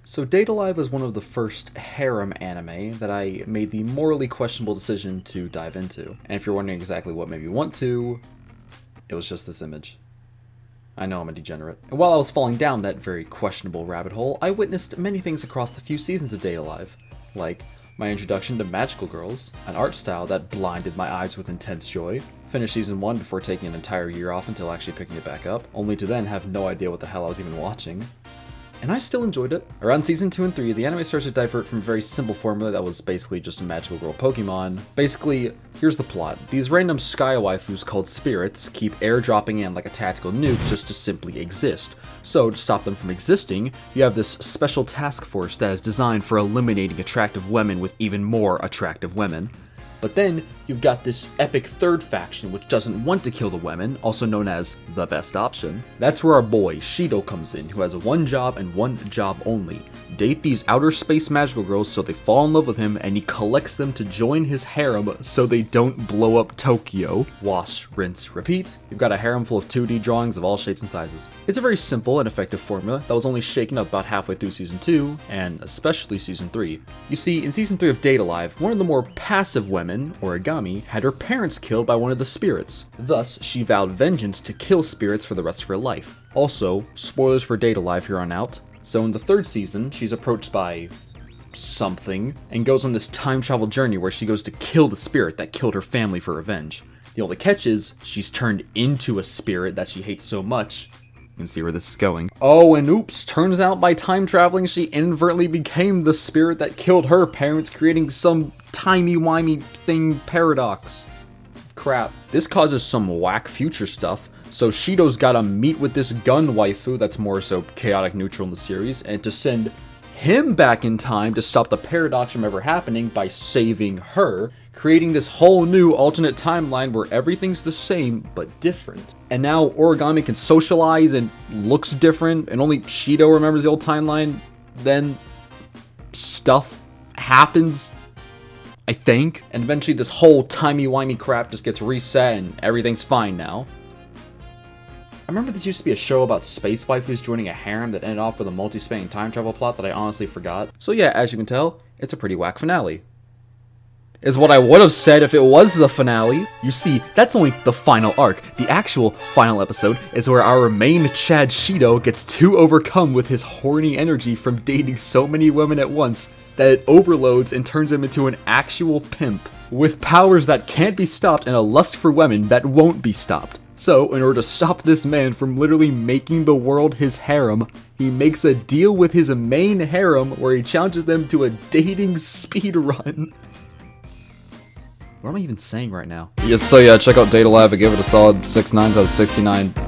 So Date Alive was one of the first harem anime that I made the morally questionable decision to dive into. And if you're wondering exactly what made me want to, it was just this image. I know I'm a degenerate. And while I was falling down that very questionable rabbit hole, I witnessed many things across the few seasons of Date Alive, like my introduction to magical girls, an art style that blinded my eyes with intense joy, finished season 1 before taking an entire year off until actually picking it back up, only to then have no idea what the hell I was even watching. And I still enjoyed it. Around season 2 and 3, the anime starts to divert from a very simple formula that was basically just a magical girl Pokemon. Basically, here's the plot. These random sky waifus called spirits keep airdropping in like a tactical nuke just to simply exist. So, to stop them from existing, you have this special task force that is designed for eliminating attractive women with even more attractive women. But then, you've got this epic third faction which doesn't want to kill the women, also known as the best option. That's where our boy, Shido, comes in, who has one job and one job only. Date these outer space magical girls so they fall in love with him, and he collects them to join his harem so they don't blow up Tokyo. Wash, rinse, repeat. You've got a harem full of 2D drawings of all shapes and sizes. It's a very simple and effective formula that was only shaken up about halfway through season 2, and especially season 3. You see, in season 3 of Date Alive, one of the more passive women, Origami, had her parents killed by one of the spirits. Thus, she vowed vengeance to kill spirits for the rest of her life. Also, spoilers for Date Alive here on out. So in the 3rd season, she's approached by something and goes on this time travel journey where she goes to kill the spirit that killed her family for revenge. The only catch is, she's turned into a spirit that she hates so much. You can see where this is going. Oh, and oops, turns out by time traveling, she inadvertently became the spirit that killed her parents, creating some timey-wimey thing paradox. Crap. This causes some whack future stuff. So Shido's gotta meet with this gun waifu that's more so chaotic neutral in the series, and to send him back in time to stop the paradox from ever happening by saving her, creating this whole new alternate timeline where everything's the same but different. And now Origami can socialize and looks different, and only Shido remembers the old timeline. Then stuff happens, I think, and eventually this whole timey-wimey crap just gets reset and everything's fine now. I remember this used to be a show about space waifus joining a harem that ended off with a multi-spanning time travel plot that I honestly forgot. So yeah, as you can tell, it's a pretty whack finale. Is what I would have said if it was the finale. You see, that's only the final arc. The actual final episode is where our main Chad Shido gets too overcome with his horny energy from dating so many women at once that it overloads and turns him into an actual pimp with powers that can't be stopped and a lust for women that won't be stopped. So, in order to stop this man from literally making the world his harem, he makes a deal with his main harem where he challenges them to a dating speed run. What am I even saying right now? So yeah, check out Date Alive. I give it a solid 6 9s out of 69